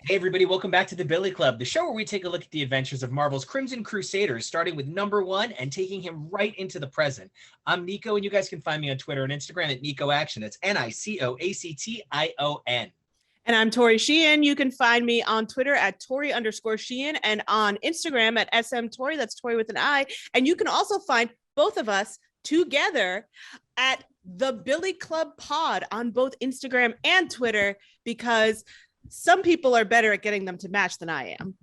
Hey everybody, welcome back to the Billy Club, the show where we take a look at the adventures of Marvel's Crimson Crusaders, starting with #1 and taking him right into the present. I'm Nico, and you guys can find me on Twitter and Instagram at NicoAction. That's NicoAction. And I'm Tori Sheehan. You can find me on Twitter at Tori_Sheehan and on Instagram at SMTori. That's Tori with an I. And you can also find both of us together at the Billy Club Pod on both Instagram and Twitter, because some people are better at getting them to match than I am.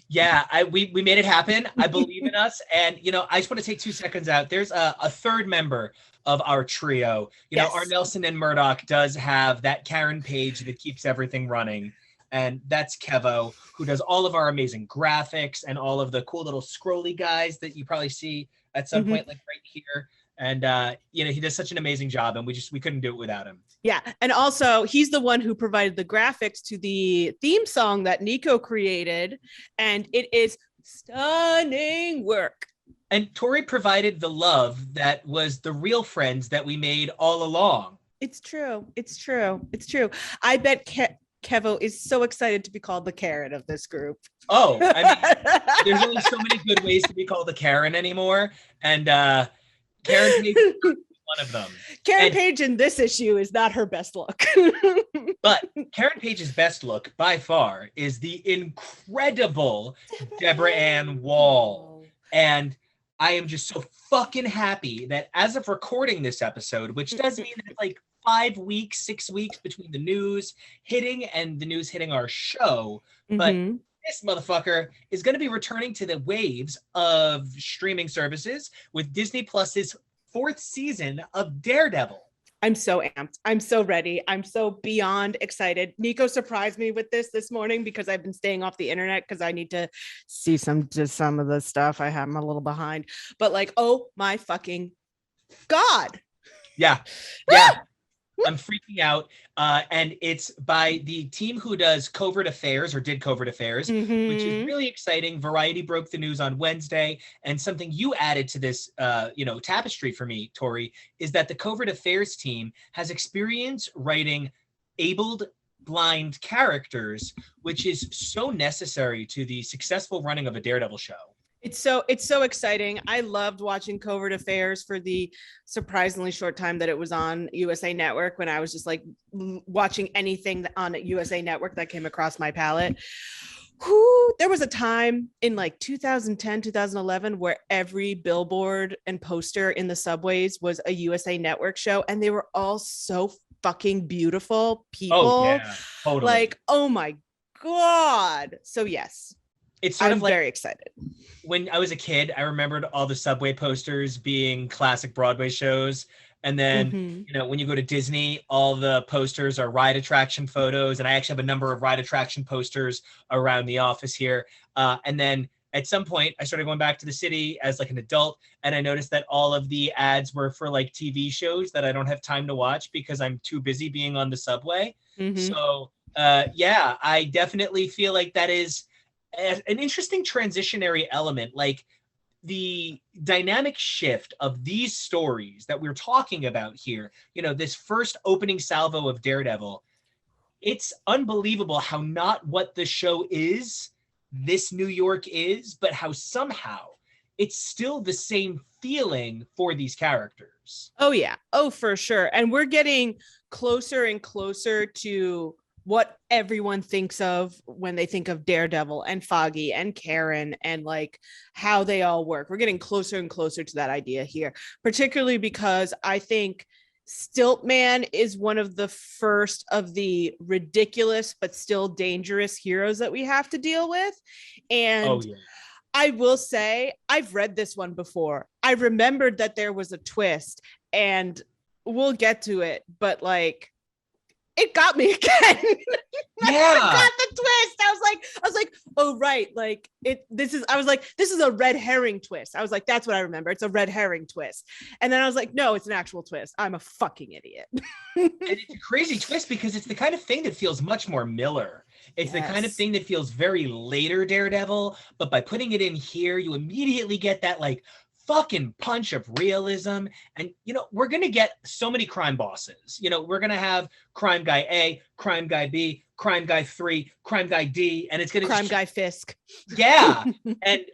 Yeah, we made it happen. I believe in us. And, I just want to take 2 seconds out. There's a third member of our trio. Our Nelson and Murdock does have that Karen page that keeps everything running. And that's Kevo, who does all of our amazing graphics and all of the cool little scrolly guys that you probably see at some point, like right here. And, he does such an amazing job, and we couldn't do it without him. Yeah. And also, he's the one who provided the graphics to the theme song that Nico created. And it is stunning work. And Tori provided the love that was the real friends that we made all along. It's true. It's true. It's true. I bet Kevo is so excited to be called the Karen of this group. Oh, I mean, there's only so many good ways to be called a Karen anymore. And, Karen Page is one of them. Karen Page in this issue is not her best look. But Karen Page's best look by far is the incredible Deborah Ann Wall. And I am just so fucking happy that as of recording this episode, which does mean that it's like 5 weeks, 6 weeks between the news hitting and the news hitting our show. But this motherfucker is going to be returning to the waves of streaming services with Disney Plus's 4th season of Daredevil. I'm so amped. I'm so ready. I'm so beyond excited. Nico surprised me with this morning because I've been staying off the internet because I need to see some of the stuff. I'm a little behind, but like, oh my fucking God. Yeah. I'm freaking out. And it's by the team who does Covert Affairs, or did Covert Affairs, which is really exciting. Variety broke the news on Wednesday. And something you added to this, tapestry for me, Tori, is that the Covert Affairs team has experience writing abled blind characters, which is so necessary to the successful running of a Daredevil show. It's so exciting. I loved watching Covert Affairs for the surprisingly short time that it was on USA Network, when I was just like watching anything on USA Network that came across my palette. There was a time in like 2010, 2011 where every billboard and poster in the subways was a USA Network show, and they were all so fucking beautiful people. Oh, yeah, totally. Like, oh my God. So yes. It's sort of like, very excited. When I was a kid, I remembered all the subway posters being classic Broadway shows. And then, when you go to Disney, all the posters are ride attraction photos. And I actually have a number of ride attraction posters around the office here. And then at some point, I started going back to the city as like an adult. And I noticed that all of the ads were for like TV shows that I don't have time to watch because I'm too busy being on the subway. So, I definitely feel like that is an interesting transitionary element. Like, the dynamic shift of these stories that we're talking about here, this first opening salvo of Daredevil, it's unbelievable how not what the show is, this New York is, but how somehow it's still the same feeling for these characters. Oh yeah. Oh, for sure. And we're getting closer and closer to what everyone thinks of when they think of Daredevil and Foggy and Karen, and like how they all work. We're getting closer and closer to that idea here, particularly because I think Stiltman is one of the first of the ridiculous but still dangerous heroes that we have to deal with. And I will say, I've read this one before. I remembered that there was a twist, and we'll get to it, but like, it got me again. I got the twist. I was like, oh right, like this is a red herring twist. I was like, that's what I remember. It's a red herring twist. And then I was like, no, it's an actual twist. I'm a fucking idiot. And it's a crazy twist because it's the kind of thing that feels much more Miller. It's the kind of thing that feels very later Daredevil, but by putting it in here, you immediately get that like fucking punch of realism. And, we're going to get so many crime bosses. We're going to have crime guy A, crime guy B, crime guy 3, crime guy D, and it's going to crime guy Fisk. Yeah. And,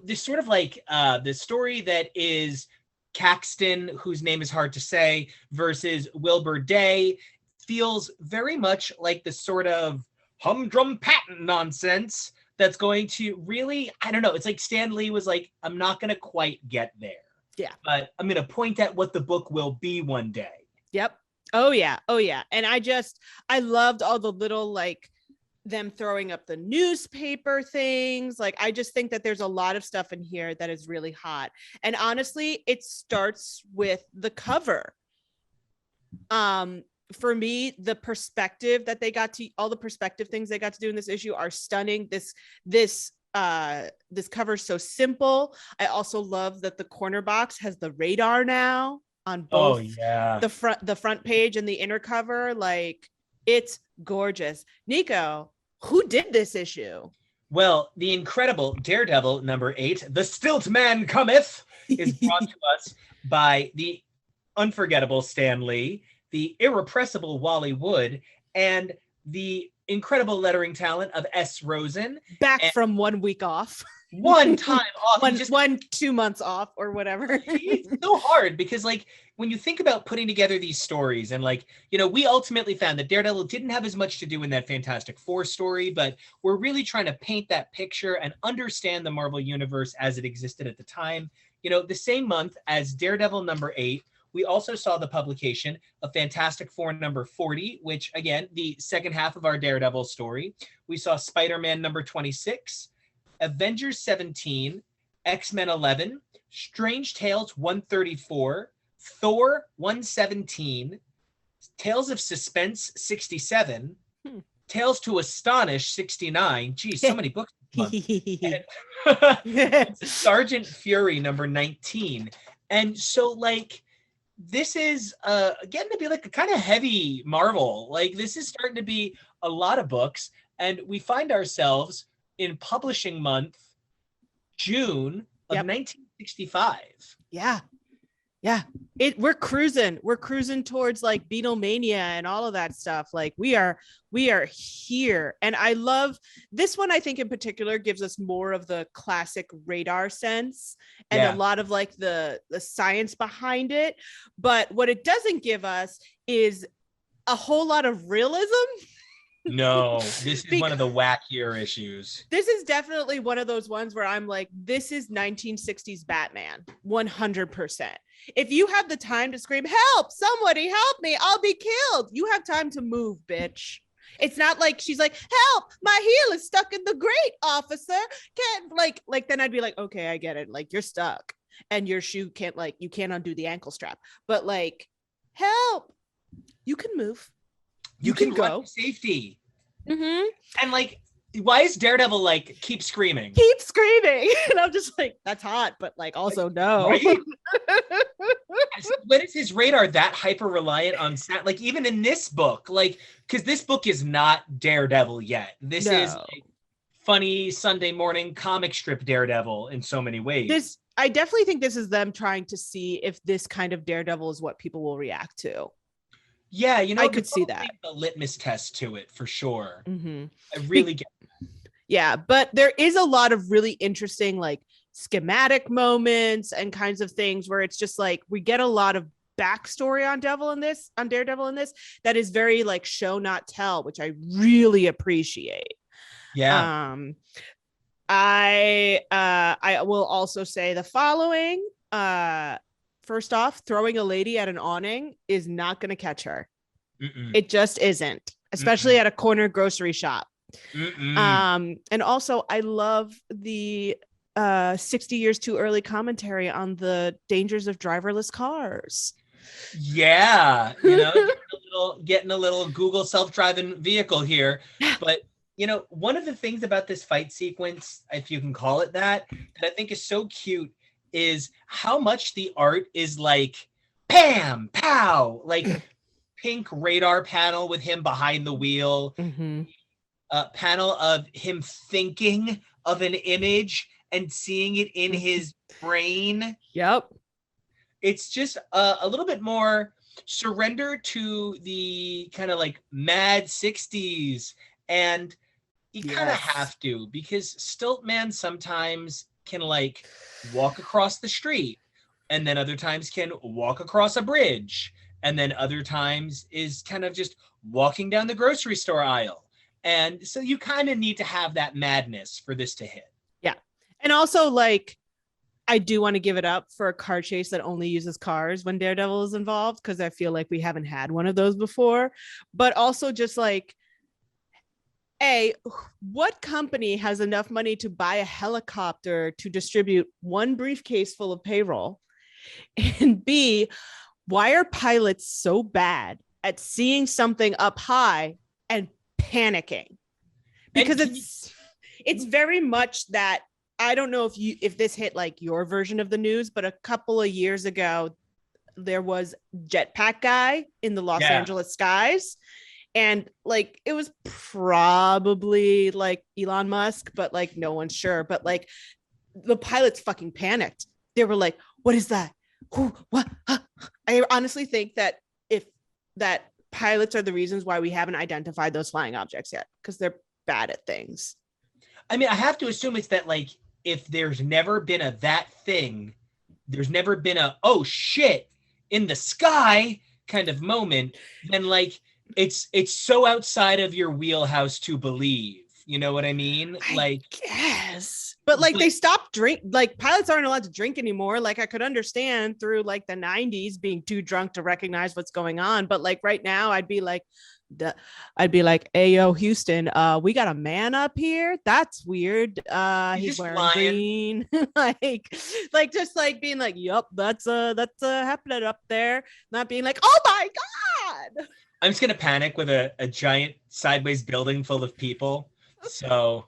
this sort of like the story that is Caxton, whose name is hard to say, versus Wilbur Day feels very much like the sort of humdrum patent nonsense that's going to really, I don't know. It's like Stan Lee was like, I'm not going to quite get there. Yeah. But I'm going to point at what the book will be one day. Yep. Oh yeah. And I loved all the little, like, them throwing up the newspaper things. Like, I just think that there's a lot of stuff in here that is really hot. And honestly, it starts with the cover. For me, the perspective that they got to, all the perspective things they got to do in this issue are stunning. This cover is so simple. I also love that the corner box has the radar now on both the front page and the inner cover. Like, it's gorgeous. Nico, who did this issue? Well, the incredible Daredevil number 8, The Stiltman Cometh, is brought to us by the unforgettable Stan Lee, the irrepressible Wally Wood, and the incredible lettering talent of S. Rosen. Back from 1 week off. One time off. 2 months off or whatever. It's so hard because, like, when you think about putting together these stories and, like, we ultimately found that Daredevil didn't have as much to do in that Fantastic Four story, but we're really trying to paint that picture and understand the Marvel Universe as it existed at the time. The same month as Daredevil number 8, we also saw the publication of Fantastic Four number 40, which, again, the second half of our Daredevil story. We saw Spider-Man number 26, Avengers 17, X-Men 11, Strange Tales 134, Thor 117, Tales of Suspense 67, Tales to Astonish 69. Geez, so many books this month. And Sergeant Fury number 19. And so, like, this is getting to be like a kind of heavy Marvel. Like, this is starting to be a lot of books, and we find ourselves in publishing month June of 1965. Yeah. We're cruising towards, like, Beatlemania and all of that stuff. Like, we are here. And I love this one. I think in particular gives us more of the classic radar sense and a lot of, like, the science behind it. But what it doesn't give us is a whole lot of realism. No, this is one of the wackier issues. This is definitely one of those ones where I'm like, this is 1960s Batman, 100%. If you have the time to scream, help, somebody help me, I'll be killed. You have time to move, bitch. It's not like she's like, help, my heel is stuck in the grate, officer. Can't like then I'd be like, okay, I get it. Like, you're stuck and your shoe can't, like, you can't undo the ankle strap. But, like, help, you can move. You can go to safety. Mm-hmm. And, like, why is Daredevil like keep screaming? And I'm just like, that's hot, but, like, also no. Right? When is his radar that hyper reliant on sound? Like, even in this book, like, because this book is not Daredevil yet. This is like funny Sunday morning comic strip Daredevil in so many ways. I definitely think this is them trying to see if this kind of Daredevil is what people will react to. Yeah, I could see that. The litmus test to it for sure. Mm-hmm. I really get that. Yeah, but there is a lot of really interesting, like, schematic moments and kinds of things where it's just like we get a lot of backstory on Daredevil in this that is very, like, show not tell, which I really appreciate. Yeah. I will also say the following. First off, throwing a lady at an awning is not going to catch her. Mm-mm. It just isn't, especially at a corner grocery shop. And also, I love the 60 years too early commentary on the dangers of driverless cars. Yeah, getting a little Google self-driving vehicle here. But, one of the things about this fight sequence, if you can call it that I think is so cute, is how much the art is like bam, pow, like pink radar panel with him behind the wheel, panel of him thinking of an image, and seeing it in his brain. Yep. It's just a little bit more surrender to the kind of like mad 60s. And you kind of have to, because Stiltman sometimes can like walk across the street, and then other times can walk across a bridge, and then other times is kind of just walking down the grocery store aisle. And so you kind of need to have that madness for this to hit. Yeah. And also, like, I do want to give it up for a car chase that only uses cars when Daredevil is involved, because I feel like we haven't had one of those before. But also just like, what company has enough money to buy a helicopter to distribute one briefcase full of payroll? And B, why are pilots so bad at seeing something up high and panicking? Because it's very much that, I don't know if this hit like your version of the news, but a couple of years ago, there was Jetpack Guy in the Los Angeles skies. And like, it was probably like Elon Musk, but like, no one's sure. But like, the pilots fucking panicked. They were like, what is that? Who, what? Huh? I honestly think that pilots are the reasons why we haven't identified those flying objects yet, because they're bad at things. I mean, I have to assume it's that, like, if there's never been a that thing, there's never been a, oh shit, in the sky kind of moment, then like, it's so outside of your wheelhouse to believe. You know what I mean? Like, yes, but like, they stopped like, pilots aren't allowed to drink anymore. Like, I could understand through like the 90s being too drunk to recognize what's going on, but like right now I'd be like, hey, yo, Houston, we got a man up here. That's weird. He's wearing green. like just like being like, yup, that's happening up there. Not being like, oh my God. I'm just gonna panic with a giant sideways building full of people. So,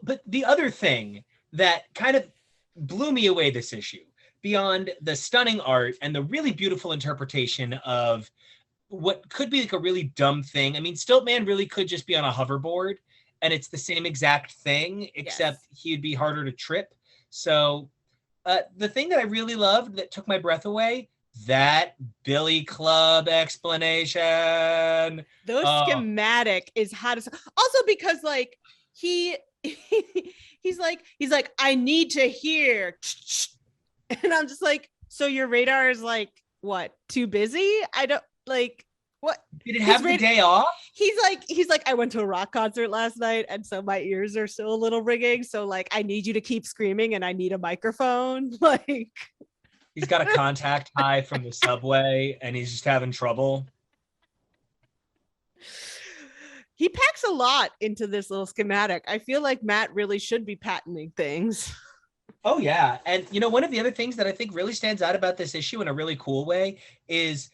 but the other thing that kind of blew me away this issue, beyond the stunning art and the really beautiful interpretation of what could be like a really dumb thing. I mean, Stiltman really could just be on a hoverboard and it's the same exact thing, except he'd be harder to trip. So the thing that I really loved that took my breath away, that Billy Club explanation. The schematic is how to, also because like he's like, I need to hear. And I'm just like, so your radar is like, what, too busy? I don't like, what did it have the day off? He's like, I went to a rock concert last night, and so my ears are still a little ringing. So like, I need you to keep screaming, and I need a microphone. Like, he's got a contact high from the subway, and he's just having trouble. He packs a lot into this little schematic. I feel like Matt really should be patenting things. Oh yeah, and you know, one of the other things that I think really stands out about this issue in a really cool way is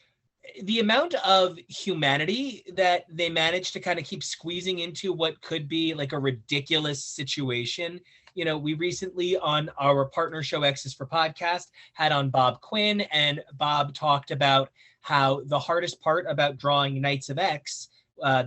the amount of humanity that they managed to kind of keep squeezing into what could be like a ridiculous situation. You know, we recently on our partner show X's for Podcast had on Bob Quinn, and Bob talked about how the hardest part about drawing Knights of X,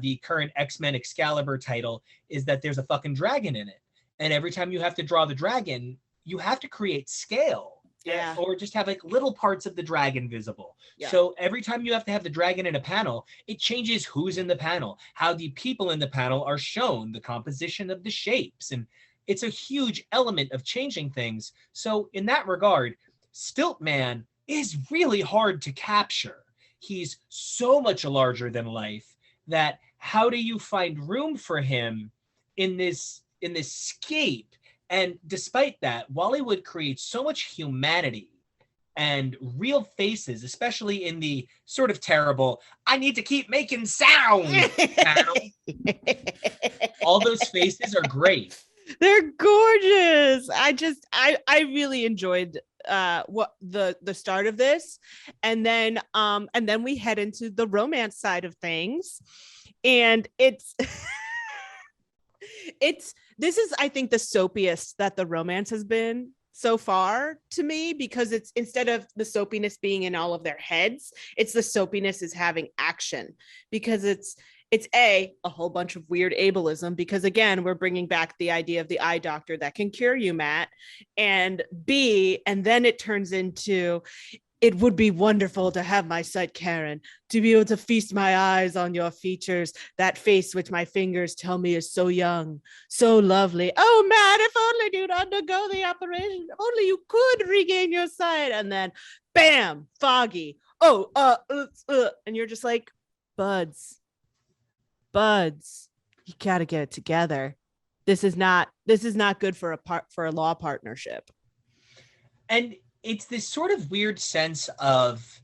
the current X-Men Excalibur title, is that there's a fucking dragon in it. And every time you have to draw the dragon, you have to create scale. Yeah. Or just have like little parts of the dragon visible. Yeah. So every time you have to have the dragon in a panel, it changes who's in the panel, how the people in the panel are shown, the composition of the shapes. And it's a huge element of changing things. So in that regard, Stiltman is really hard to capture. He's so much larger than life that how do you find room for him in this scape? And despite that, Wally creates so much humanity and real faces, especially in the sort of terrible, I need to keep making sound panel. All those faces are great. They're gorgeous. I really enjoyed what the start of this. And then we head into the romance side of things. And this is, I think, the soapiest that the romance has been so far to me, because it's, instead of the soapiness being in all of their heads, it's the soapiness is having action, because it's it's a whole bunch of weird ableism, because again, we're bringing back the idea of the eye doctor that can cure you, Matt, and B, and then it turns into, it would be wonderful to have my sight, Karen, to be able to feast my eyes on your features, that face which my fingers tell me is so young, so lovely. Oh, Matt, if only you'd undergo the operation, if only you could regain your sight. And then, bam, Foggy. Oh, and you're just like, buds, you gotta get it together. This is not good for a law partnership. And it's this sort of weird sense of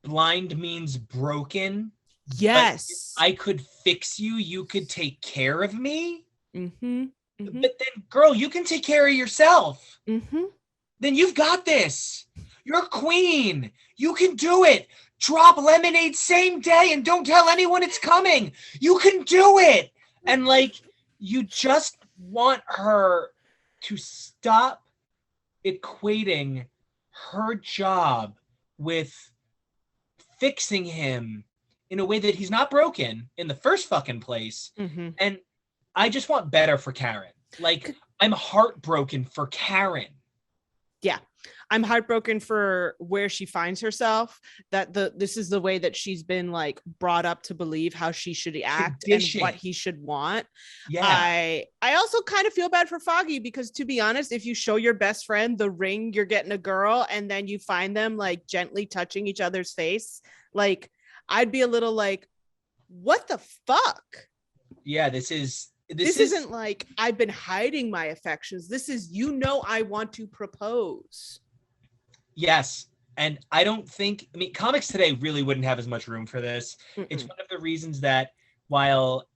blind means broken. Yes. I could fix you. You could take care of me. Mm-hmm. Mm-hmm. But then, girl, you can take care of yourself. Mm-hmm. Then you've got this. You're a queen. You can do it. Drop lemonade same day and don't tell anyone it's coming. You can do it. And like, you just want her to stop equating her job with fixing him in a way that he's not broken in the first fucking place. Mm-hmm. And I just want better for Karen. Like, I'm heartbroken for Karen. Yeah. I'm heartbroken for where she finds herself, that this is the way that she's been like brought up to believe how she should act and what he should want. Yeah. I also kind of feel bad for Foggy, because to be honest, if you show your best friend the ring you're getting a girl and then you find them like gently touching each other's face, like I'd be a little like, what the fuck? Yeah, this isn't like I've been hiding my affections. This is, I want to propose. Yes. And I don't think, comics today really wouldn't have as much room for this. Mm-mm. It's one of the reasons that while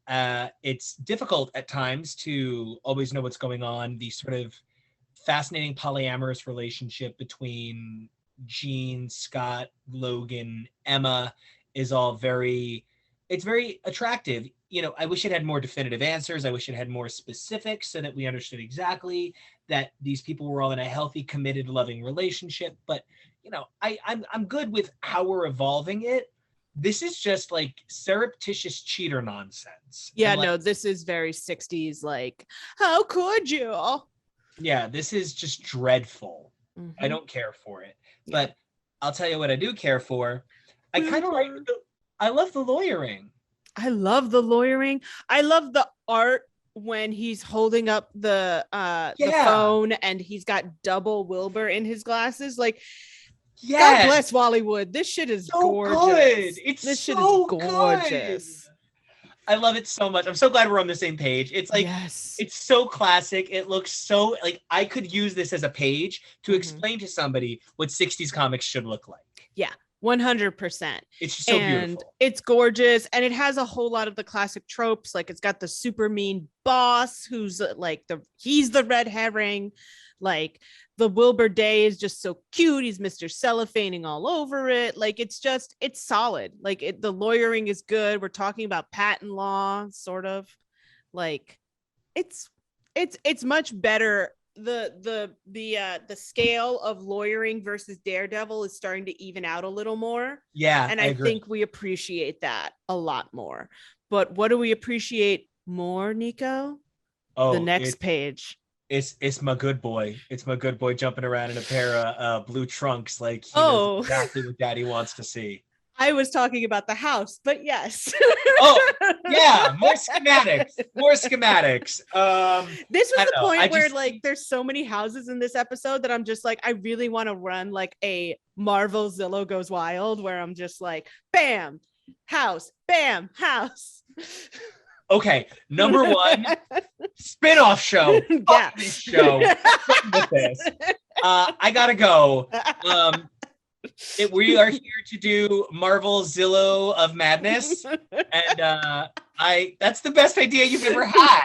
it's difficult at times to always know what's going on, the sort of fascinating polyamorous relationship between Jean, Scott, Logan, Emma is all very attractive. I wish it had more definitive answers. I wish it had more specifics so that we understood exactly that these people were all in a healthy, committed, loving relationship. But, I'm good with how we're evolving it. This is just like surreptitious cheater nonsense. Yeah, no, this is very 60s. Like, how could you? Yeah, this is just dreadful. Mm-hmm. I don't care for it. Yeah. But I'll tell you what I do care for. I kind of I love the lawyering. I love the lawyering. I love the art when he's holding up the phone and he's got double Wilbur in his glasses. Like, God bless Bollywood. This shit is so gorgeous. Good. This shit is gorgeous. Good. I love it so much. I'm so glad we're on the same page. It's like, It's so classic. It looks so like I could use this as a page to explain to somebody what 60s comics should look like. Yeah. 100%. It's just so beautiful. It's gorgeous, and it has a whole lot of the classic tropes. Like, it's got the super mean boss who's like he's the red herring. Like, the Wilbur Day is just so cute. He's Mr. Cellophaning all over it. Like, it's solid. Like, the lawyering is good. We're talking about patent law, sort of. Like, it's much better. The scale of lawyering versus Daredevil is starting to even out a little more. Yeah. And I think we appreciate that a lot more. But what do we appreciate more, Nico? Oh, the next page. It's my good boy. It's my good boy jumping around in a pair of blue trunks. Like, he knows exactly what Daddy wants to see. I was talking about the house, but yes. Oh, yeah, more schematics. This was the point where like there's so many houses in this episode that I'm just like, I really want to run like a Marvel Zillow Goes Wild, where I'm just like, bam, house, bam, house. Okay, number one, spin-off show. Yeah. This show. With this. I gotta go. We are here to do Marvel Zillow of Madness, and that's the best idea you've ever had.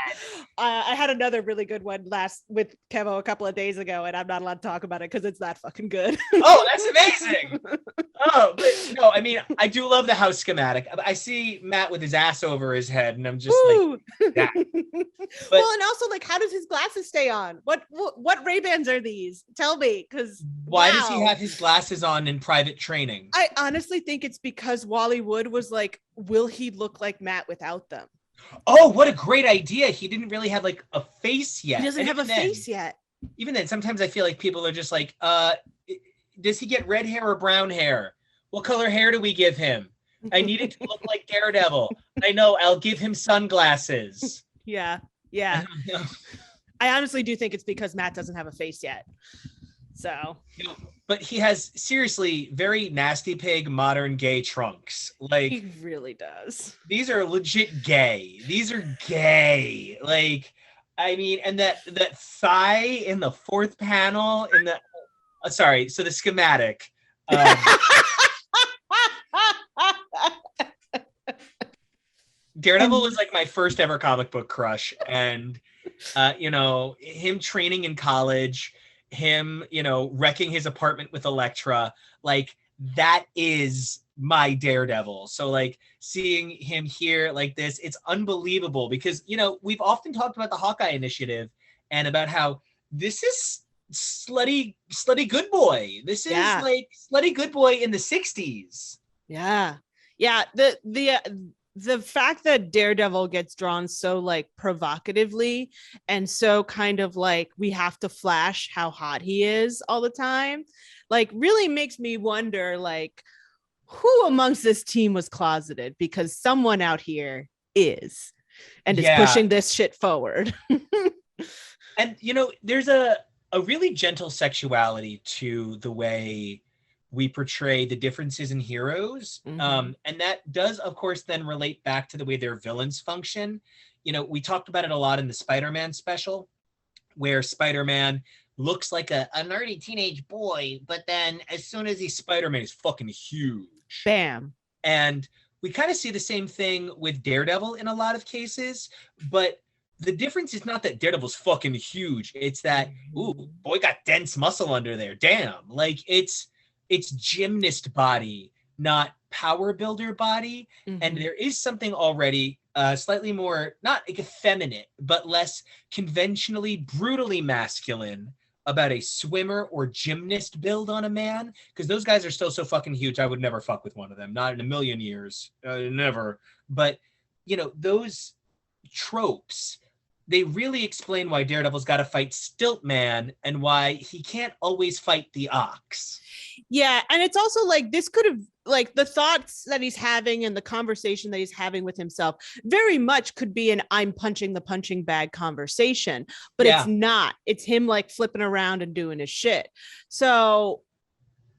I had another really good one with Kevo a couple of days ago, and I'm not allowed to talk about it because it's that fucking good. Oh, that's amazing. Oh, but no, I mean, I do love the house schematic. I see Matt with his ass over his head, and I'm just like, yeah. Well, and also, like, how does his glasses stay on? What Ray-Bans are these? Tell me, because why does he have his glasses on in private training? I honestly think it's because Wally Wood was like will he look like Matt without them? Oh, what a great idea. He didn't really have like a face yet. He doesn't have a face yet. Even then, sometimes I feel like people are just like, does he get red hair or brown hair? What color hair do we give him? I need it to look like Daredevil. I know, I'll give him sunglasses. Yeah. I honestly do think it's because Matt doesn't have a face yet. So, but he has seriously very nasty pig modern gay trunks. Like, he really does. These are legit gay. These are gay. Like, I mean, and that thigh in the fourth panel in the sorry, so the schematic. Daredevil was like my first ever comic book crush, and him training in college, him wrecking his apartment with Elektra, like that is my Daredevil. So like seeing him here like this, it's unbelievable because we've often talked about the Hawkeye Initiative and about how this is slutty good boy. This is like slutty good boy in the 60s. Yeah. The fact that Daredevil gets drawn so like provocatively and so kind of like we have to flash how hot he is all the time, like really makes me wonder like who amongst this team was closeted, because someone out here is pushing this shit forward. And there's a really gentle sexuality to the way we portray the differences in heroes. And that does, of course, then relate back to the way their villains function. We talked about it a lot in the Spider-Man special, where Spider-Man looks like a nerdy teenage boy, but then as soon as he's Spider-Man, he's fucking huge. Bam. And we kind of see the same thing with Daredevil in a lot of cases, but the difference is not that Daredevil's fucking huge. It's that, ooh, boy got dense muscle under there. Damn. Like it's gymnast body, not power builder body. And there is something already slightly more, not like effeminate, but less conventionally brutally masculine about a swimmer or gymnast build on a man, because those guys are still so fucking huge. I would never fuck with one of them, not in a million years, never. But those tropes, they really explain why Daredevil's got to fight Stiltman and why he can't always fight the Ox. Yeah, and it's also like this could have, like, the thoughts that he's having and the conversation that he's having with himself very much could be an I'm punching the punching bag conversation, but it's not. It's him like flipping around and doing his shit. So,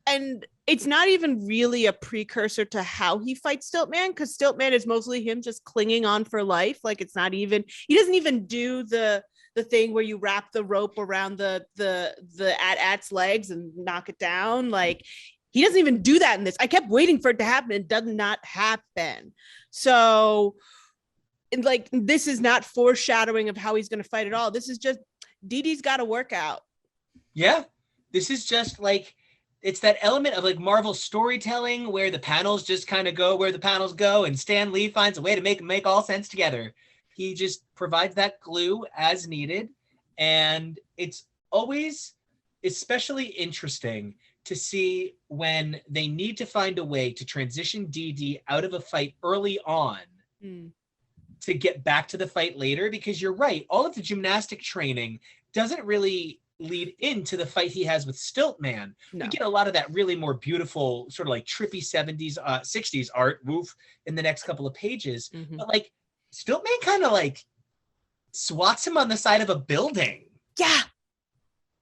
and it's not even really a precursor to how he fights Stiltman, because Stiltman is mostly him just clinging on for life. Like, it's not even, he doesn't even do the thing where you wrap the rope around the AT-AT's legs and knock it down. Like, he doesn't even do that in this. I kept waiting for it to happen. It does not happen. So, like, this is not foreshadowing of how he's going to fight at all. This is just Dee Dee's got to work out. Yeah. This is just like, it's that element of like Marvel storytelling where the panels just kind of go where the panels go, and Stan Lee finds a way to make all sense together. He just provides that glue as needed. And it's always especially interesting to see when they need to find a way to transition Dee Dee out of a fight early on to get back to the fight later, because you're right. All of the gymnastic training doesn't really lead into the fight he has with Stiltman. No. We get a lot of that really more beautiful sort of like trippy 70s, 60s art in the next couple of pages. But like Stiltman kind of like swats him on the side of a building.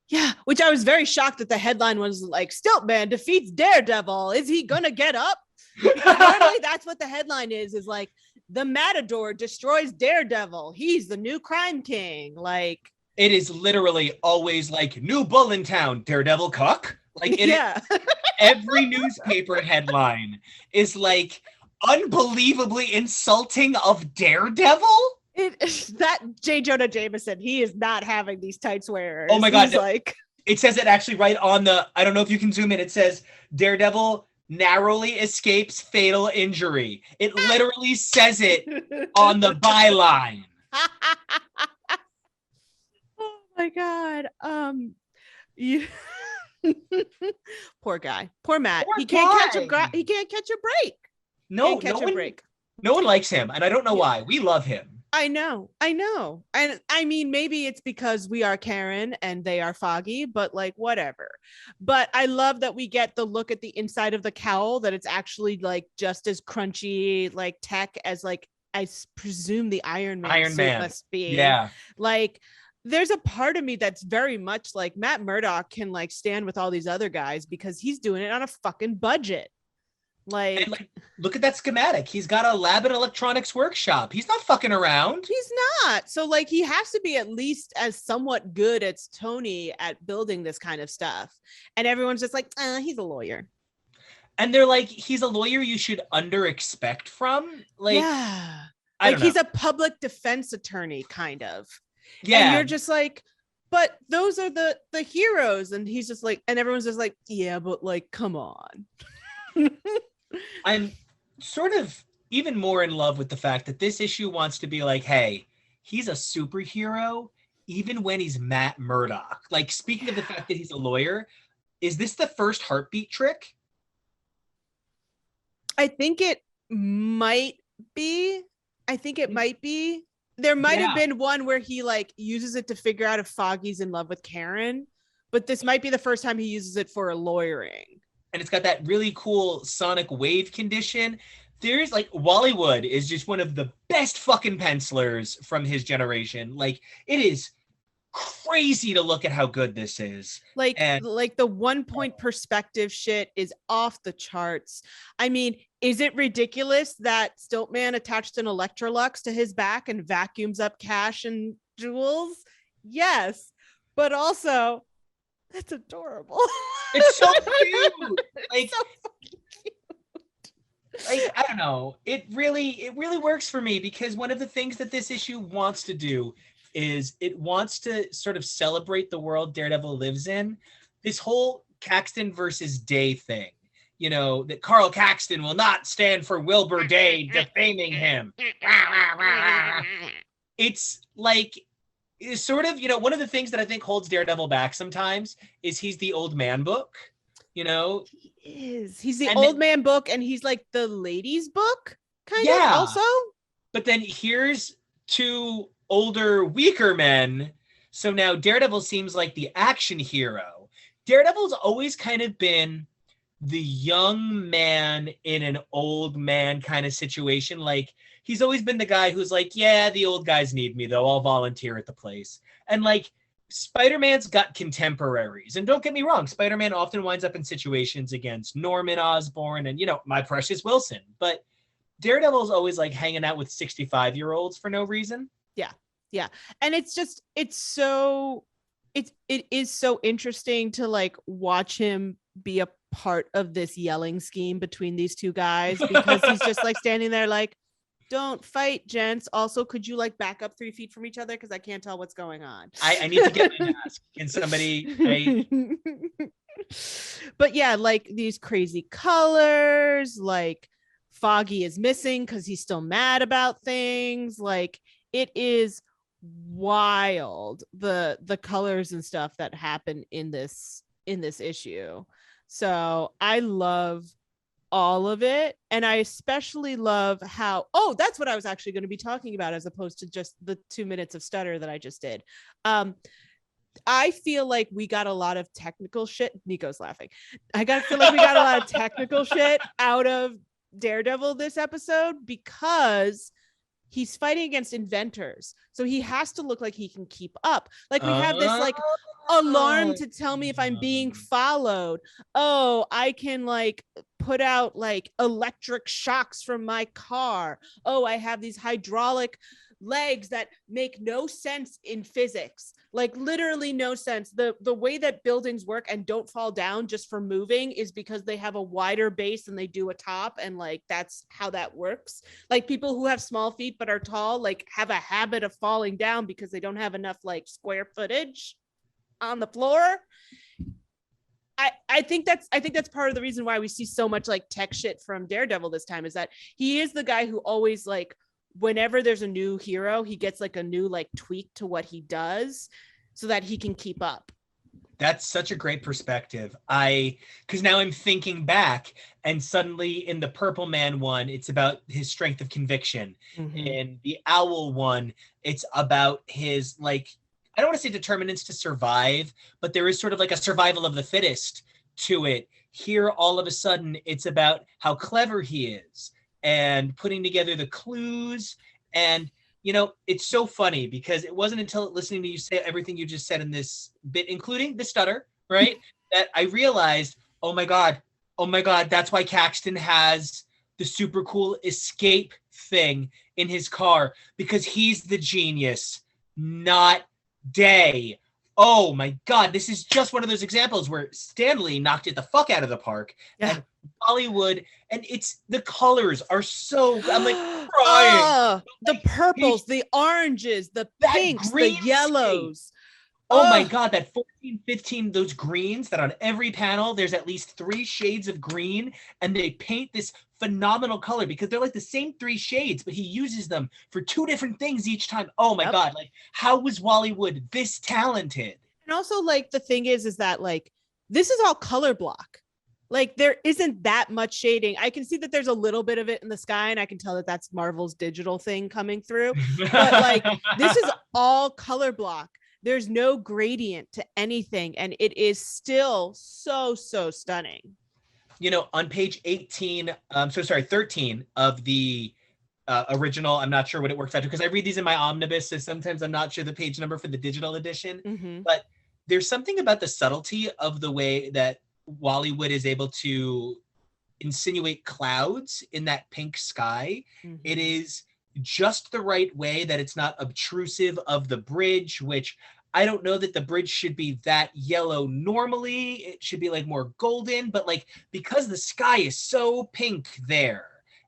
Yeah, which I was very shocked that the headline was like, Stiltman defeats Daredevil. Is he gonna get up? Because normally that's what the headline is like, the Matador destroys Daredevil. He's the new crime king. Like, it is literally always like, new bull in town, Daredevil cock. Like, every newspaper headline is like unbelievably insulting of Daredevil. That J. Jonah Jameson, he is not having these tight swearers. Oh my God. He's like, it says it actually right on the, I don't know if you can zoom in. It says Daredevil narrowly escapes fatal injury. It literally says it on the byline. Oh my God. Poor guy. Poor Matt. He can't catch a break. No break. No one likes him, and I don't know why. We love him. I know. And I mean, maybe it's because we are Karen and they are Foggy, but like, whatever. But I love that we get the look at the inside of the cowl, that it's actually like just as crunchy, like tech as like, I presume the Iron Man suit must be. Yeah. Like, there's a part of me that's very much like Matt Murdock can like stand with all these other guys because he's doing it on a fucking budget. Like, look at that schematic. He's got a lab and electronics workshop. He's not fucking around. He's not. So like, he has to be at least as somewhat good as Tony at building this kind of stuff. And everyone's just like, he's a lawyer. And they're like, he's a lawyer you should under expect from. Like, yeah. Like, he's a public defense attorney, kind of. Yeah. And you're just like, but those are the heroes. And he's just like, and everyone's just like, yeah, but like, come on. I'm sort of even more in love with the fact that this issue wants to be like, hey, he's a superhero even when he's Matt Murdock. Like, speaking of the fact that he's a lawyer, is this the first heartbeat trick? I think it might be. There might have been one where he like uses it to figure out if Foggy's in love with Karen, but this might be the first time he uses it for a lawyering. And it's got that really cool sonic wave condition. There's like, Wallywood is just one of the best fucking pencilers from his generation. Like, it is crazy to look at how good this is. Like the 1 point perspective shit is off the charts. I mean, is it ridiculous that Stiltman attached an Electrolux to his back and vacuums up cash and jewels? Yes, but also that's adorable. It's so cute. Like, so cute. Like, I don't know. It really works for me because one of the things that this issue wants to do is it wants to sort of celebrate the world Daredevil lives in. This whole Caxton versus Day thing, you know, that Carl Caxton will not stand for Wilbur Day defaming him. It's like, is sort of, you know, one of the things that I think holds Daredevil back sometimes is he's the old man book, you know. He's the old man book, and he's like the ladies book kind of also. But then here's two older, weaker men. So now Daredevil seems like the action hero. Daredevil's always kind of been the young man in an old man kind of situation. Like, he's always been the guy who's like, yeah, the old guys need me, though. I'll volunteer at the place. And like, Spider-Man's got contemporaries. And don't get me wrong, Spider-Man often winds up in situations against Norman Osborn and, you know, my precious Wilson. But Daredevil's always like hanging out with 65-year-olds for no reason. Yeah. And it's just, it is so interesting to like watch him be a part of this yelling scheme between these two guys, because he's just like standing there like, don't fight, gents. Also, could you like back up 3 feet from each other? Because I can't tell what's going on. I need to get my mask. Can somebody... But yeah, like these crazy colors, like Foggy is missing because he's still mad about things. Like, it is wild, the colors and stuff that happen in this issue. So I love all of it, and I especially love how, that's what I was actually going to be talking about as opposed to just the 2 minutes of stutter that I just did. I feel like we got a lot of technical shit. Nico's laughing. Feel like we got a lot of technical shit out of Daredevil this episode because he's fighting against inventors. So he has to look like he can keep up. Like, we have this like alarm to tell me if I'm being followed. Oh, I can like put out like electric shocks from my car. Oh, I have these hydraulic legs that make no sense in physics, like literally no sense. The way that buildings work and don't fall down just for moving is because they have a wider base than they do a top, and like that's how that works. Like, people who have small feet but are tall like have a habit of falling down because they don't have enough like square footage on the floor. I think that's part of the reason why we see so much like tech shit from Daredevil this time, is that he is the guy who always like, whenever there's a new hero, he gets like a new like tweak to what he does so that he can keep up. That's such a great perspective. Because now I'm thinking back, and suddenly in the Purple Man one, it's about his strength of conviction. In the Owl one, it's about his, like, I don't want to say determinants to survive, but there is sort of like a survival of the fittest to it. Here, all of a sudden, it's about how clever he is and putting together the clues. And it's so funny because it wasn't until listening to you say everything you just said in this bit, including the stutter, right, that I realized, oh my God, that's why Caxton has the super cool escape thing in his car, because he's the genius, not Day. Oh my God, this is just one of those examples where Stanley knocked it the fuck out of the park. Yeah. And Bollywood, and the colors are so, I'm like crying. The purples, the oranges, the pinks, the yellows. Oh my God, that 14, 15, those greens that on every panel, there's at least 3 shades of green, and they paint this phenomenal color because they're like the same 3 shades, but he uses them for 2 different things each time. Oh my God, like how was Bollywood this talented? And also, like, the thing is that like this is all color block. Like there isn't that much shading. I can see that there's a little bit of it in the sky, and I can tell that that's Marvel's digital thing coming through. But like this is all color block. There's no gradient to anything, and it is still so stunning. On page 13 of the original, I'm not sure what it works out to because I read these in my omnibus, so sometimes I'm not sure the page number for the digital edition. But there's something about the subtlety of the way that Bollywood is able to insinuate clouds in that pink sky. It is just the right way that it's not obtrusive of the bridge, which I don't know that the bridge should be that yellow normally. It should be like more golden, but like because the sky is so pink there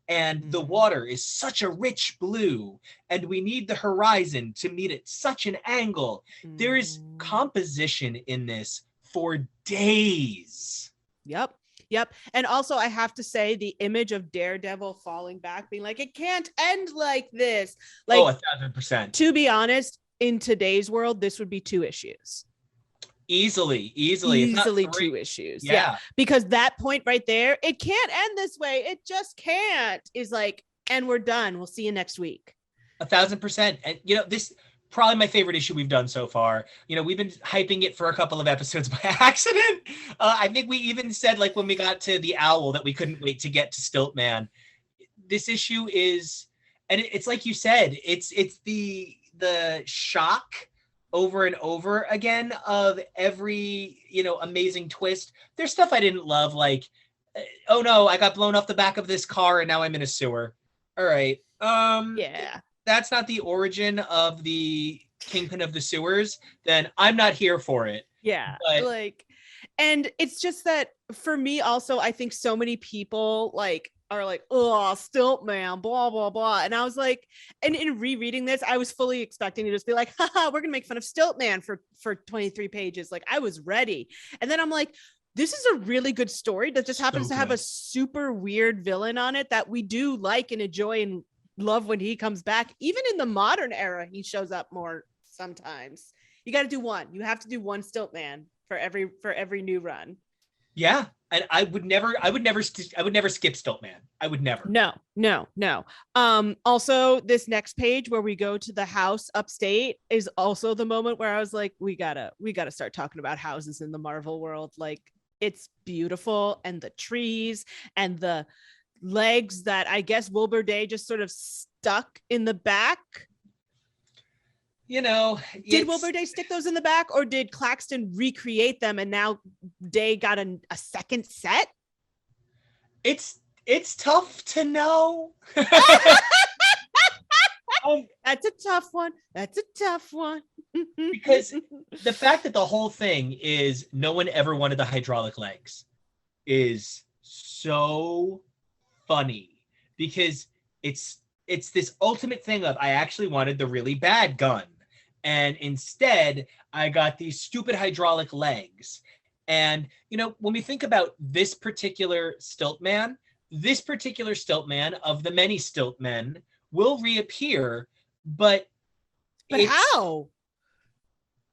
and the water is such a rich blue and we need the horizon to meet at such an angle, there is composition in this for days. Yep. And also I have to say the image of Daredevil falling back, being like, it can't end like this. Like, 1,000%. To be honest, in today's world, this would be 2 issues. Easily 2 issues. Yeah. Because that point right there, it can't end this way. It just can't, is like, and we're done. We'll see you next week. 1,000%. And this probably my favorite issue we've done so far. We've been hyping it for a couple of episodes by accident. I think we even said, like, when we got to the Owl that we couldn't wait to get to Stiltman. This issue is, and it's like you said, it's the shock over and over again of every, amazing twist. There's stuff I didn't love, like, oh no, I got blown off the back of this car and now I'm in a sewer. All right. Yeah. That's not the origin of the Kingpin of the sewers, then I'm not here for it. Yeah. But and it's just that for me also, I think so many people are like, oh, Stiltman, blah, blah, blah. And I was like, and in rereading this, I was fully expecting to just be like, haha, we're going to make fun of Stiltman for 23 pages. Like I was ready. And then I'm like, this is a really good story that just happens to have a super weird villain on it that we do like and enjoy and love when he comes back. Even in the modern era, he shows up more sometimes. You got to do one. You have to do one Stiltman for every new run. Yeah. And I would never skip Stiltman. I would never. No. Also, this next page where we go to the house upstate is also the moment where I was like, we gotta start talking about houses in the Marvel world. Like it's beautiful, and the trees and the legs that I guess Wilbur Day just sort of stuck in the back. Did Wilbur Day stick those in the back, or did Claxton recreate them and now Day got a second set? It's tough to know. That's a tough one. Because the fact that the whole thing is no one ever wanted the hydraulic legs is so funny, because it's this ultimate thing of I actually wanted the really bad gun, and instead I got these stupid hydraulic legs. And when we think about this particular Stiltman of the many Stiltmen will reappear, but how?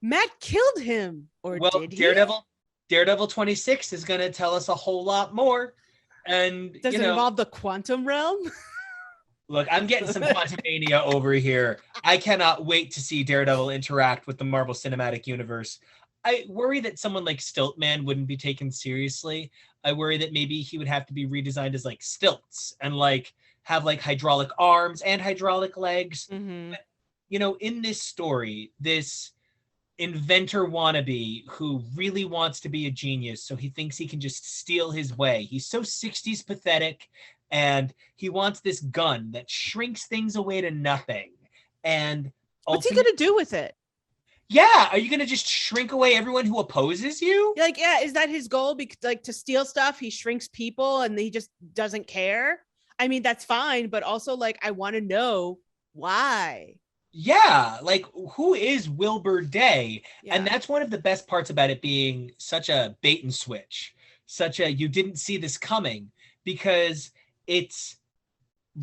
Matt killed him, or Well, did he? Daredevil 26 is going to tell us a whole lot more. And does it involve the quantum realm? Look, I'm getting some Quantumania over here. I cannot wait to see Daredevil interact with the Marvel Cinematic Universe. I worry that someone like Stiltman wouldn't be taken seriously. I worry that maybe he would have to be redesigned as like stilts and like have like hydraulic arms and hydraulic legs. Mm-hmm. But, you know, in this story, this inventor wannabe who really wants to be a genius, so he thinks he can just steal his way. He's so 60s pathetic, and he wants this gun that shrinks things away to nothing. And what's he gonna do with it? Yeah, are you gonna just shrink away everyone who opposes you? Like, yeah, is that his goal? Because like to steal stuff, he shrinks people and he just doesn't care. I mean, that's fine, but also like I want to know why. Yeah, like who is Wilbur Day? Yeah. And that's one of the best parts about it being such a bait and switch, such a you didn't see this coming, because it's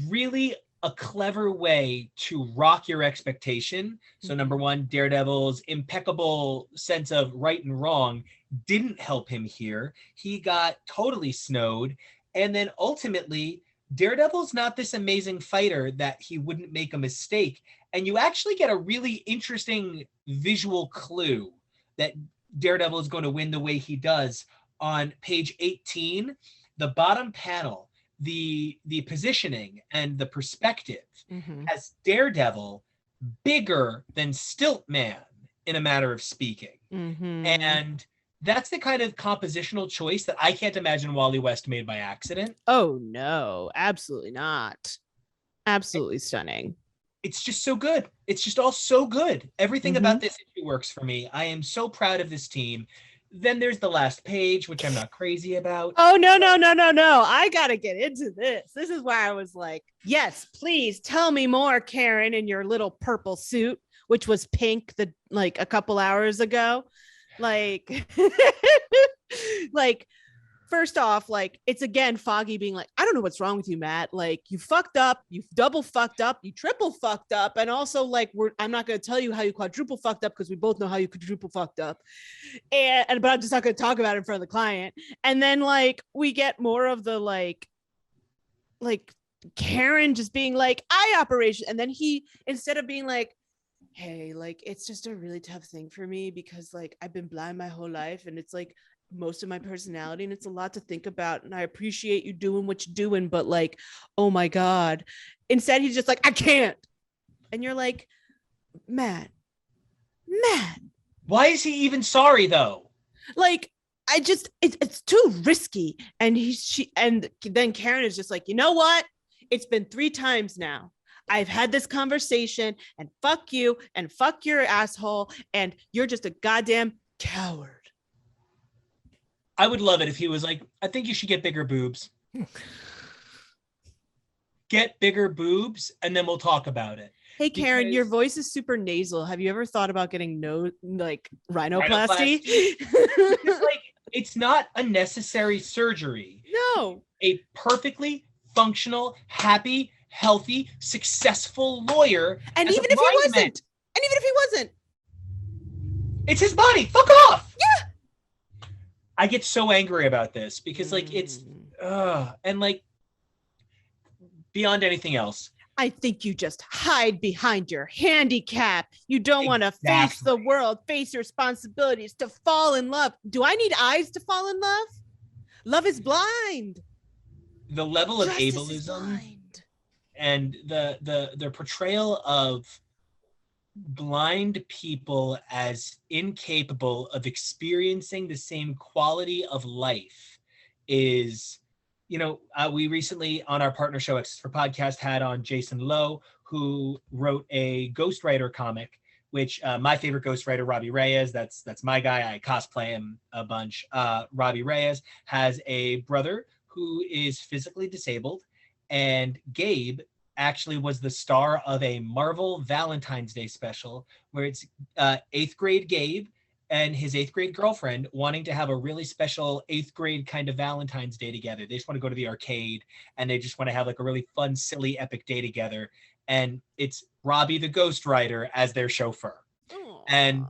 really a clever way to rock your expectation. So number one, Daredevil's impeccable sense of right and wrong didn't help him here. He got totally snowed. And then ultimately, Daredevil's not this amazing fighter that he wouldn't make a mistake. And you actually get a really interesting visual clue that Daredevil is going to win the way he does on page 18, the bottom panel, the positioning and the perspective has Daredevil bigger than Stiltman, in a matter of speaking. And that's the kind of compositional choice that I can't imagine Wally West made by accident. Oh no, absolutely not. Absolutely stunning. It's just so good. It's just all so good. Everything about this issue works for me. I am so proud of this team. Then there's the last page, which I'm not crazy about. Oh, no. I got to get into this. This is why I was like, yes, please tell me more, Karen, in your little purple suit, which was pink a couple hours ago. Like, first off, like, it's again Foggy being like, I don't know what's wrong with you, Matt. Like, you fucked up, you double fucked up, you triple fucked up, and also like I'm not going to tell you how you quadruple fucked up because we both know how you quadruple fucked up, but I'm just not going to talk about it in front of the client. And then like we get more of the like Karen just being like eye operation, and then he, instead of being like, hey, like it's just a really tough thing for me because like I've been blind my whole life and it's like most of my personality and it's a lot to think about and I appreciate you doing what you're doing, but like, oh my God. Instead, he's just like, I can't. And you're like, Matt. Why is he even sorry though? Like, it's too risky. And then Karen is just like, you know what? It's been 3 times now. I've had this conversation and fuck you and fuck your asshole. And you're just a goddamn coward. I would love it if he was like, I think you should get bigger boobs. Get bigger boobs, and then we'll talk about it. Hey, Karen, your voice is super nasal. Have you ever thought about getting rhinoplasty? It's not a necessary surgery. No. A perfectly functional, happy, healthy, successful lawyer. And even if he wasn't. It's his body. Fuck off. Yeah. I get so angry about this because like it's and like beyond anything else. I think you just hide behind your handicap. You don't want to face the world, face your responsibilities, to fall in love. Do I need eyes to fall in love? Love is blind. The level of ableism and the portrayal of blind people as incapable of experiencing the same quality of life is, we recently on our partner show X for Podcast had on Jason Lowe, who wrote a ghostwriter comic, which my favorite ghostwriter, Robbie Reyes, that's my guy. I cosplay him a bunch. Robbie Reyes has a brother who is physically disabled, and Gabe actually was the star of a Marvel Valentine's Day special where it's 8th grade Gabe and his 8th grade girlfriend wanting to have a really special 8th grade kind of Valentine's Day together. They just want to go to the arcade and they just want to have like a really fun, silly, epic day together. And it's Robbie the ghostwriter as their chauffeur. Aww. And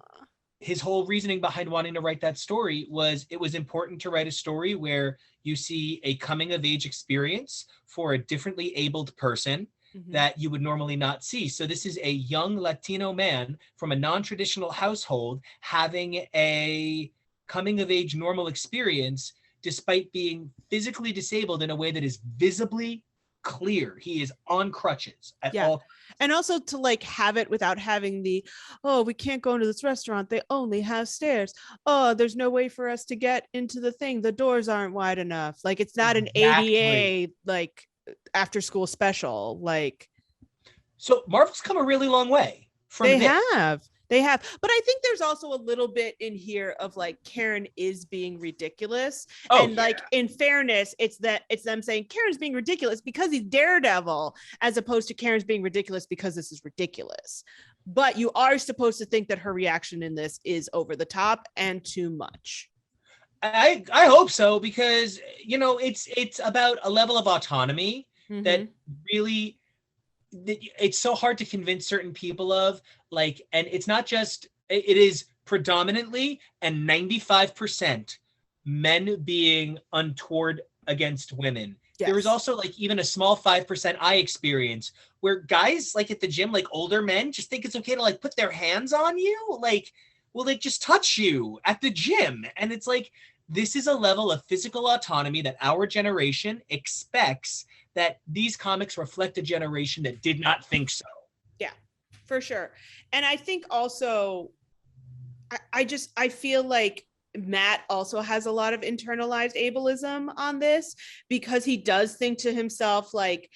his whole reasoning behind wanting to write that story was it was important to write a story where you see a coming of age experience for a differently abled person that you would normally not see. So this is a young Latino man from a non-traditional household having a coming of age normal experience despite being physically disabled in a way that is visibly clear. He is on crutches at all. And also to like have it without having the, oh, we can't go into this restaurant, they only have stairs, oh, there's no way for us to get into the thing, the doors aren't wide enough. Like it's not an ADA like after school special. Like, so Marvel's come a really long way from they have, but I think there's also a little bit in here of like Karen is being ridiculous. Like in fairness, it's them saying Karen's being ridiculous because he's Daredevil, as opposed to Karen's being ridiculous because this is ridiculous. But you are supposed to think that her reaction in this is over the top and too much. I hope so, because it's about a level of autonomy that really, it's so hard to convince certain people of, like, and it's not just, it is predominantly and 95% men being untoward against women. There was also like even a small 5% I experience where guys like at the gym, like older men, just think it's okay to like put their hands on you. Like, will they just touch you at the gym? And it's like, this is a level of physical autonomy that our generation expects, that these comics reflect a generation that did not think so. Yeah, for sure. And I think also, I feel like Matt also has a lot of internalized ableism on this, because he does think to himself, like,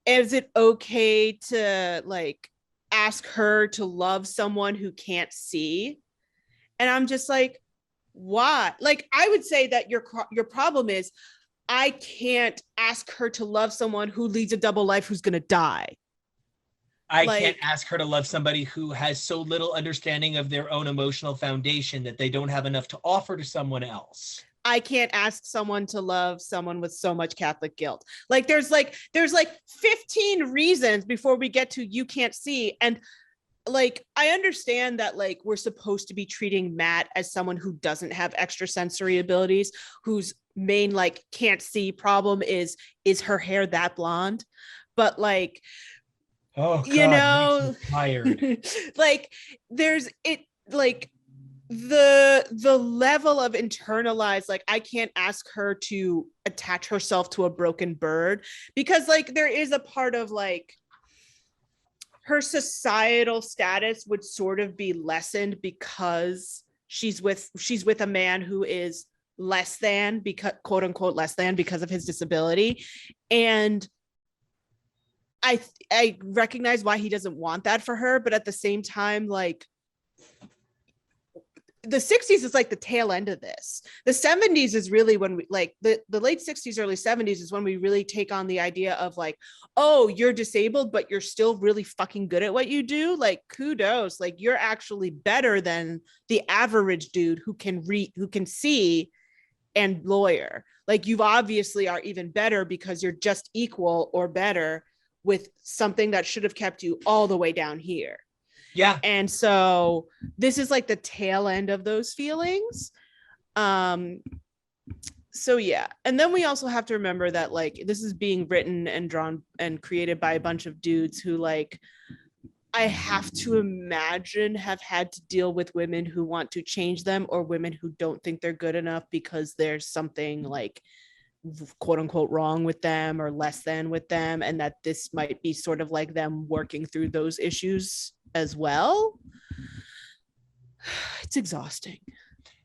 is it okay to like ask her to love someone who can't see? And I'm just like, why? Like, I would say that your problem is, I can't ask her to love someone who leads a double life who's going to die. I can't ask her to love somebody who has so little understanding of their own emotional foundation that they don't have enough to offer to someone else. I can't ask someone to love someone with so much Catholic guilt. Like there's like 15 reasons before we get to you can't see. And like, I understand that like we're supposed to be treating Matt as someone who doesn't have extrasensory abilities, whose main like can't see problem is her hair that blonde? But like, oh God, makes me tired. Like there's it, like the level of internalized, like I can't ask her to attach herself to a broken bird, because like there is a part of like her societal status would sort of be lessened because she's with a man who is less than, because quote unquote less than, because of his disability. And I recognize why he doesn't want that for her, but at the same time, like the 60s is like the tail end of this. The 70s is really when we like the late 60s, early 70s is when we really take on the idea of like, oh, you're disabled, but you're still really fucking good at what you do. Like kudos, like you're actually better than the average dude who can see and lawyer. Like you obviously are even better because you're just equal or better with something that should have kept you all the way down here. Yeah. And so this is like the tail end of those feelings. So yeah. And then we also have to remember that like this is being written and drawn and created by a bunch of dudes who, like, I have to imagine have had to deal with women who want to change them, or women who don't think they're good enough because there's something like quote unquote wrong with them or less than with them, and that this might be sort of like them working through those issues as well. It's exhausting.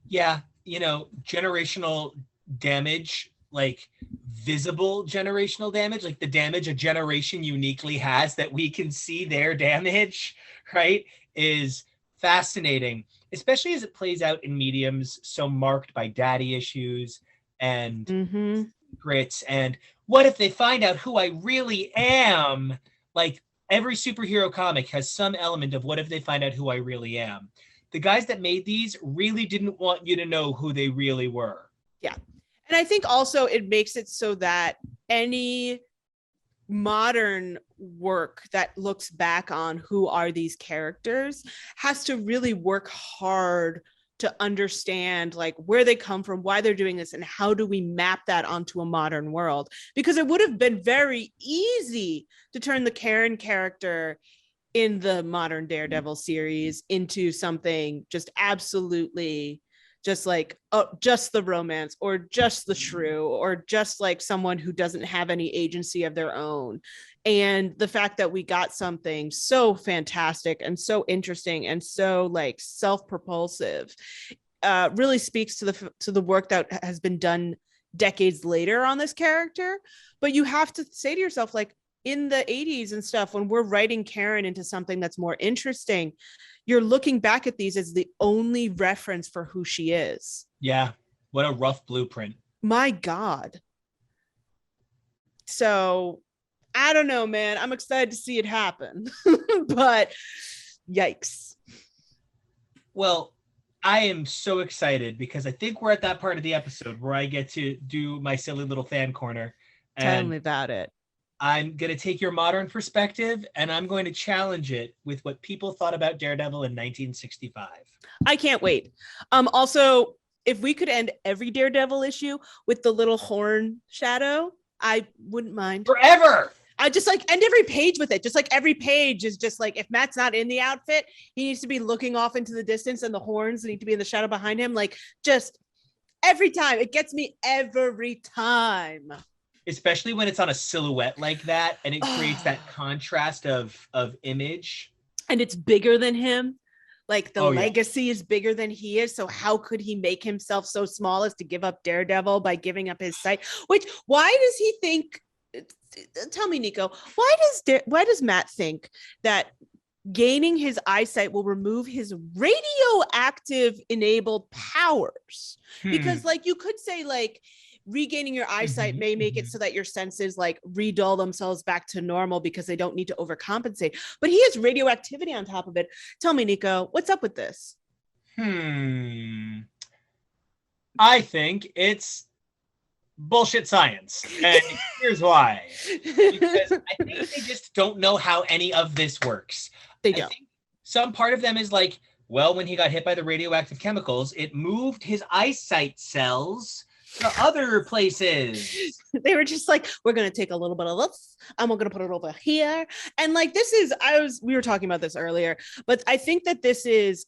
Yeah, generational damage, like visible generational damage, like the damage a generation uniquely has that we can see their damage, right, is fascinating, especially as it plays out in mediums so marked by daddy issues and grits. And what if they find out who I really am? Like every superhero comic has some element of what if they find out who I really am. The guys that made these really didn't want you to know who they really were. Yeah. And I think also it makes it so that any modern work that looks back on who are these characters has to really work hard to understand like where they come from, why they're doing this, and how do we map that onto a modern world. Because it would have been very easy to turn the Karen character in the modern Daredevil series into something just absolutely just like just the romance, or just the shrew, or just like someone who doesn't have any agency of their own. And the fact that we got something so fantastic and so interesting and so like self-propulsive really speaks to the work that has been done decades later on this character. But you have to say to yourself, like, in the 80s and stuff, when we're writing Karen into something that's more interesting, you're looking back at these as the only reference for who she is. Yeah. What a rough blueprint. My God. So I don't know, man. I'm excited to see it happen, but yikes. Well, I am so excited because I think we're at that part of the episode where I get to do my silly little fan corner. Tell me about it. I'm going to take your modern perspective and I'm going to challenge it with what people thought about Daredevil in 1965. I can't wait. Also, if we could end every Daredevil issue with the little horn shadow, I wouldn't mind. Forever. I just like end every page with it. Just like every page is just like, if Matt's not in the outfit, he needs to be looking off into the distance and the horns need to be in the shadow behind him. Like, just every time. It gets me every time. Especially when it's on a silhouette like that and it creates that contrast of image. And it's bigger than him. Like the legacy is bigger than he is. So how could he make himself so small as to give up Daredevil by giving up his sight? Which, why does he think, tell me, Nico, why does Matt think that gaining his eyesight will remove his radioactive enabled powers? Because like you could say like regaining your eyesight may make it so that your senses like redull themselves back to normal because they don't need to overcompensate, but he has radioactivity on top of it. Tell me, Nico, what's up with this? I think it's bullshit science, and here's why. Because I think they just don't know how any of this works. They don't. I think some part of them is like, well, when he got hit by the radioactive chemicals, it moved his eyesight cells to other places. They were just like, we're going to take a little bit of this and we're going to put it over here. And like, we were talking about this earlier, but I think that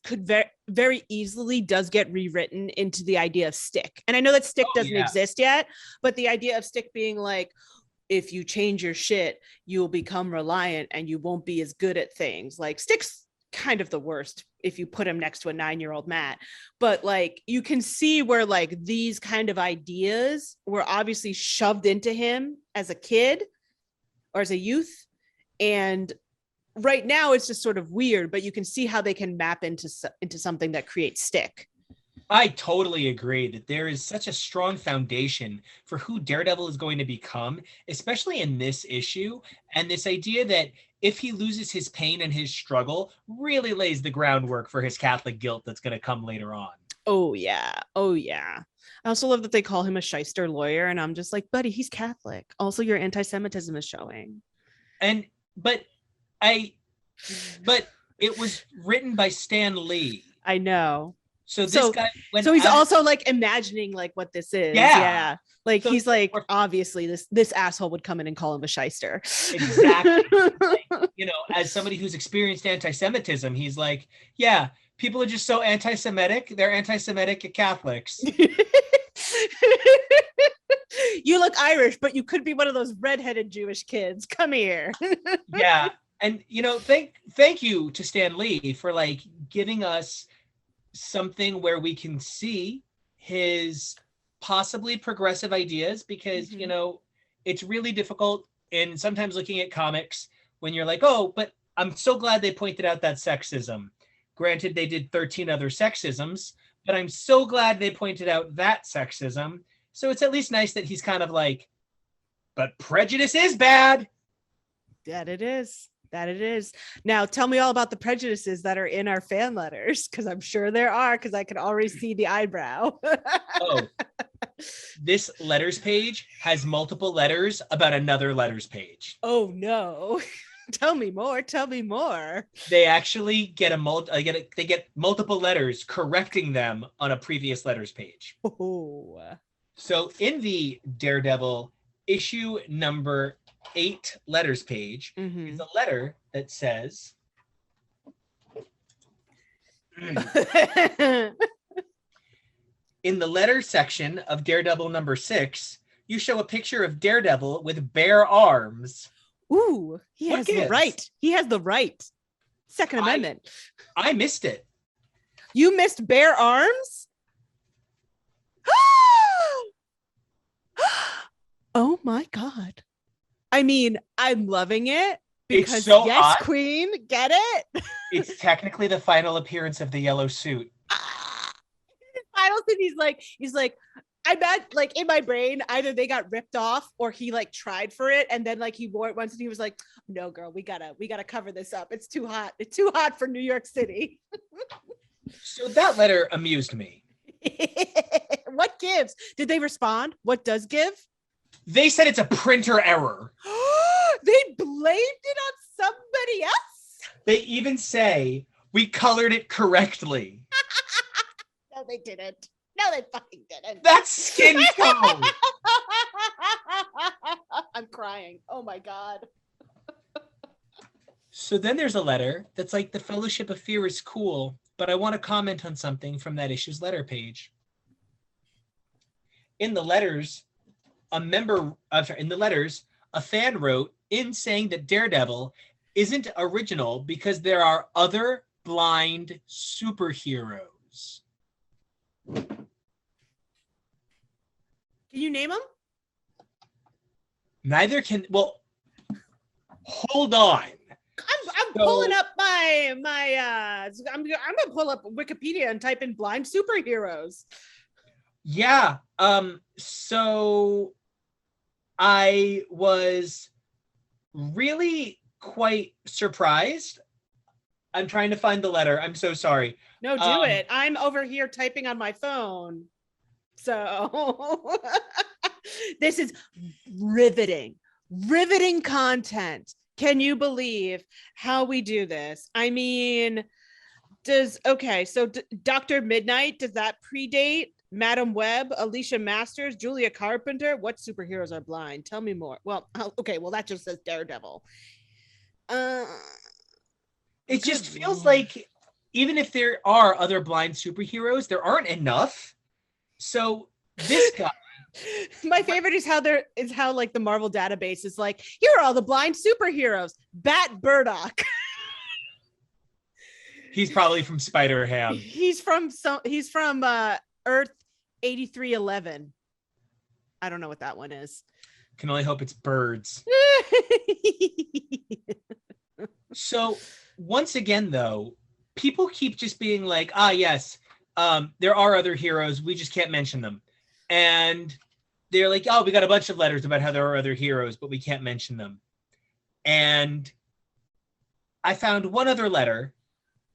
could very easily does get rewritten into the idea of stick. And I know that stick doesn't exist yet, but the idea of stick being like, if you change your shit, you'll become reliant and you won't be as good at things. Like, stick's kind of the worst if you put him next to a 9-year-old Matt, but like you can see where like these kind of ideas were obviously shoved into him as a kid or as a youth, and right now it's just sort of weird, but you can see how they can map into something that creates stick. I totally agree that there is such a strong foundation for who Daredevil is going to become, especially in this issue, and this idea that if he loses his pain and his struggle, really lays the groundwork for his Catholic guilt that's going to come later on. Oh, yeah. Oh, yeah. I also love that they call him a shyster lawyer, and I'm just like, buddy, he's Catholic. Also, your anti-Semitism is showing. But it was written by Stan Lee. I know. So this guy went he's also like imagining like what this is. Yeah. Like, so he's like, obviously this asshole would come in and call him a shyster. Exactly. Like, as somebody who's experienced anti-Semitism, he's like, yeah, people are just so anti-Semitic. They're anti-Semitic Catholics. You look Irish, but you could be one of those redheaded Jewish kids. Come here. Yeah. And, thank you to Stan Lee for like giving us something where we can see his possibly progressive ideas, because it's really difficult in sometimes looking at comics when you're like, oh, but I'm so glad they pointed out that sexism. Granted, they did 13 other sexisms, but I'm so glad they pointed out that sexism. So it's at least nice that he's kind of like, but prejudice is bad. That it is. Now tell me all about the prejudices that are in our fan letters, because I'm sure there are, because I can already see the eyebrow. Oh, This letters page has multiple letters about another letters page. Oh no. Tell me more. Tell me more. They actually get they get multiple letters correcting them on a previous letters page. Oh. So in the Daredevil issue number 8 letters page is a letter that says in the letter section of Daredevil number 6, you show a picture of Daredevil with bare arms. Ooh, he has the right. He has the right. Second Amendment. I missed it. You missed bare arms? Oh my God. I mean, I'm loving it because it's so yes, hot. Queen, get it? It's technically the final appearance of the yellow suit. Final suit, he's like, I bet like in my brain, either they got ripped off or he like tried for it. And then like he wore it once and he was like, no, girl, we gotta cover this up. It's too hot. It's too hot for New York City. So that letter amused me. What gives? Did they respond? What does give? They said it's a printer error. They blamed it on somebody else? They even say we colored it correctly. No, they didn't. No, they fucking didn't. That's skin tone. I'm crying. Oh my God. So then there's a letter that's like the Fellowship of Fear is cool, but I want to comment on something from that issue's letter page. In the letters, a fan wrote in saying that Daredevil isn't original because there are other blind superheroes. Can you name them? Neither can. Well, hold on. I'm pulling up I'm gonna pull up Wikipedia and type in blind superheroes. Yeah. So I was really quite surprised. I'm trying to find the letter. I'm so sorry. No, do it. I'm over here typing on my phone. So this is riveting content. Can you believe how we do this? I mean, Dr. Midnight, does that predate Madam Web, Alicia Masters, Julia Carpenter? What superheroes are blind? Tell me more. Well, okay, well, that just says Daredevil. It just feels like even if there are other blind superheroes, there aren't enough. So this guy. My favorite is how like the Marvel database is like, here are all the blind superheroes. Murdock. He's probably from Spider-Ham. He's from Earth 8311. I don't know what that one is. Can only hope it's birds. So once again, though, people keep just being like, yes, there are other heroes. We just can't mention them. And they're like, we got a bunch of letters about how there are other heroes, but we can't mention them. And I found one other letter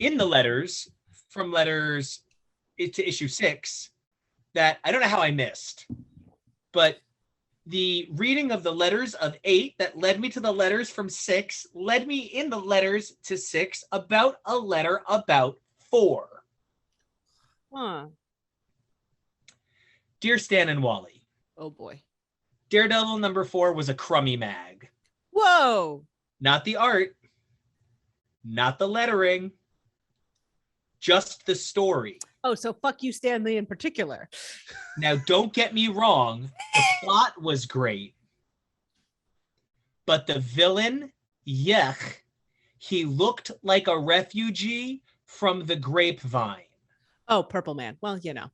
in the letters from letters to issue 6 that I don't know how I missed. But the reading of the letters of 8 that led me to the letters from 6 led me in the letters to 6 about a letter about 4. Huh. Dear Stan and Wally. Oh boy. Daredevil number 4 was a crummy mag. Whoa. Not the art. Not the lettering. Just the story. Oh, so fuck you, Stanley, in particular. Now, don't get me wrong. The plot was great. But the villain, yuck, he looked like a refugee from the grapevine. Oh, Purple Man. Well, you know.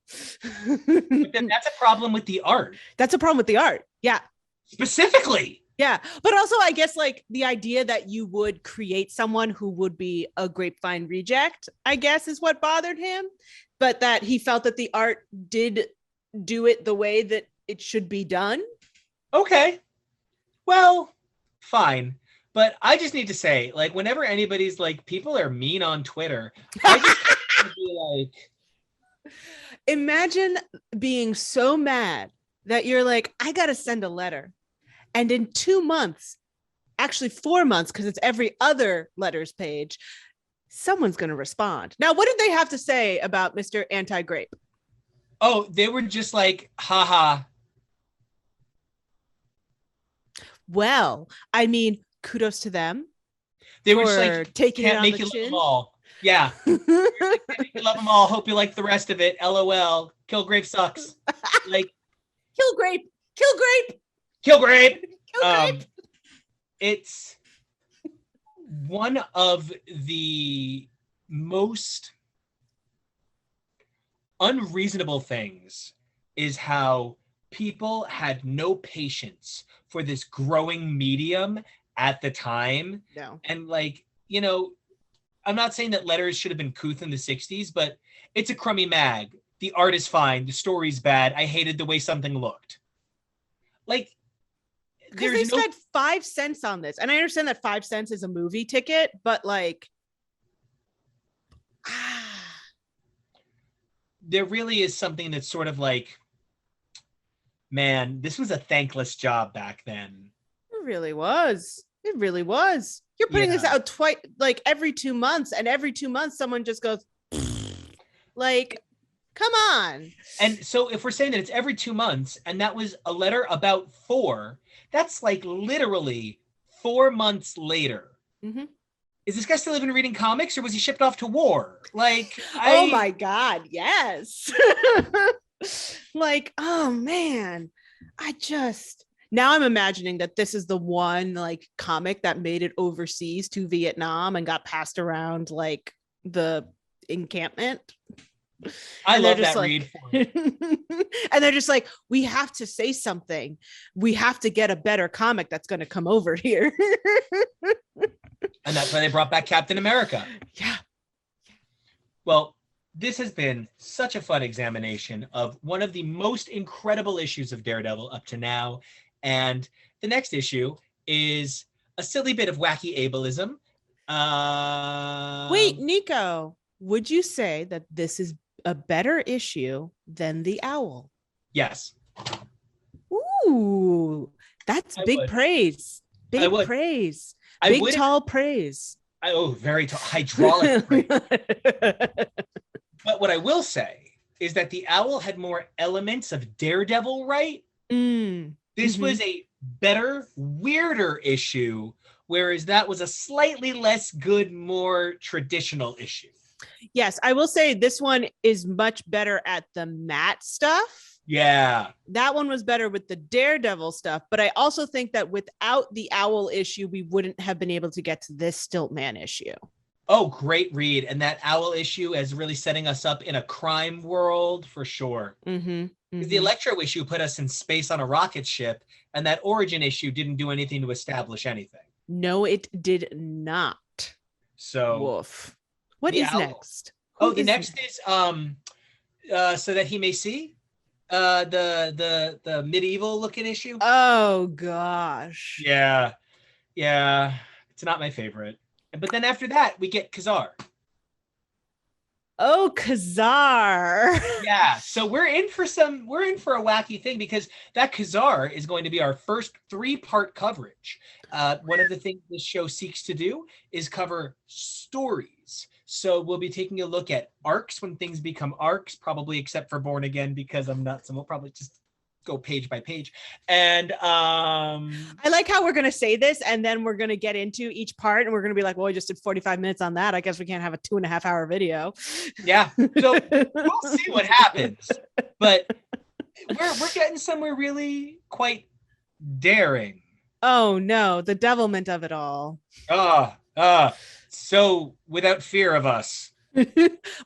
But then that's a problem with the art. That's a problem with the art. Yeah. Specifically. Yeah. But also, I guess, like, the idea that you would create someone who would be a grapevine reject, I guess, is what bothered him. But that he felt that the art did do it the way that it should be done. Okay. Well, fine. But I just need to say, like, whenever anybody's like, people are mean on Twitter, I just be like... Imagine being so mad that you're like, I got to send a letter. And in 2 months, actually 4 months, because it's every other letters page, someone's going to respond. Now, what did they have to say about Mr. Anti-Grape? Oh, they were just like, haha. Well, I mean, kudos to them. They were just like, taking can't it on make the you chin. love them all. Yeah. You love them all. Hope you like the rest of it. LOL. Kill Grape sucks. Like, kill Grape. Kill Grape. Kill Grape. Kill Grape. It's one of the most unreasonable things is how people had no patience for this growing medium at the time. No. And like, you know, I'm not saying that letters should have been couth in the 60s, but it's a crummy mag. The art is fine. The story's bad. I hated the way something looked. Like, because they spent 5 cents on this. And I understand that 5 cents is a movie ticket, but like, there really is something that's sort of like, man, this was a thankless job back then. It really was. It really was. You're putting this out twice, like every 2 months, and every 2 months someone just goes, like, come on. And so if we're saying that it's every 2 months, and that was a letter about 4, that's like literally 4 months later. Mm-hmm. Is this guy still even reading comics, or was he shipped off to war? Like, oh my God, yes. Like, oh man, now I'm imagining that this is the one like comic that made it overseas to Vietnam and got passed around like the encampment. I love that read. And they're just like, we have to say something. We have to get a better comic that's going to come over here. And that's why they brought back Captain America. Yeah. Well, this has been such a fun examination of one of the most incredible issues of Daredevil up to now. And the next issue is a silly bit of wacky ableism. Wait, Nico, would you say that this is a better issue than The Owl? Yes. Ooh, that's big praise. Big praise. Big tall praise. Very tall. Hydraulic praise. But what I will say is that The Owl had more elements of Daredevil, right? This was a better, weirder issue, whereas that was a slightly less good, more traditional issue. Yes, I will say this one is much better at the matte stuff. Yeah. That one was better with the Daredevil stuff, but I also think that without the Owl issue, we wouldn't have been able to get to this Stiltman issue. Oh, great read. And that Owl issue is really setting us up in a crime world for sure. Because the Electro issue put us in space on a rocket ship, and that Origin issue didn't do anything to establish anything. No, it did not. So, woof. What is next? The next is so that he may see the medieval looking issue. Oh gosh. Yeah. It's not my favorite. But then after that, we get Kazar. Oh, Kazar. Yeah. So we're in for a wacky thing, because that Kazar is going to be our first 3-part coverage. One of the things this show seeks to do is cover stories. So we'll be taking a look at arcs when things become arcs, probably except for Born Again, because I'm nuts, and we'll probably just go page by page. And I like how we're going to say this, and then we're going to get into each part, and we're going to be like, well, we just did 45 minutes on that. I guess we can't have a 2.5-hour video. Yeah. So we'll see what happens. But we're getting somewhere really quite daring. Oh no, the devilment of it all. So without fear of us.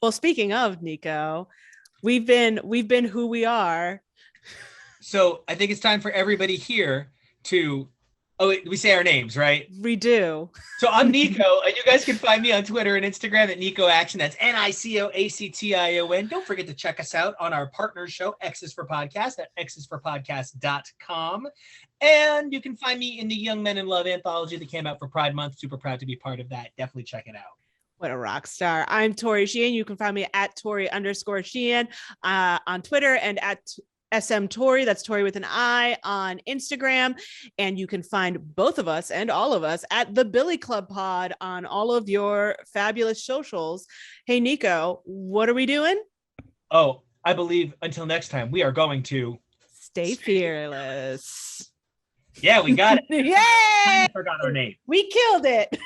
Well, speaking of, Nico, we've been who we are. So I think it's time for everybody here to, we say our names, right? We do. So I'm Nico, and you guys can find me on Twitter and Instagram at Nico Action. That's NicoAction. Don't forget to check us out on our partner show, X is for Podcast, at xisforpodcast.com. And you can find me in the Young Men in Love anthology that came out for Pride Month. Super proud to be part of that. Definitely check it out. What a rock star. I'm Tori Sheehan. You can find me at Tori_Sheehan on Twitter and at SM Tori. That's Tori with an I on Instagram. And you can find both of us and all of us at the Billy Club Pod on all of your fabulous socials. Hey, Nico, what are we doing? Oh, I believe until next time, we are going to stay fearless. Yeah, we got it. Yay! I forgot our name. We killed it.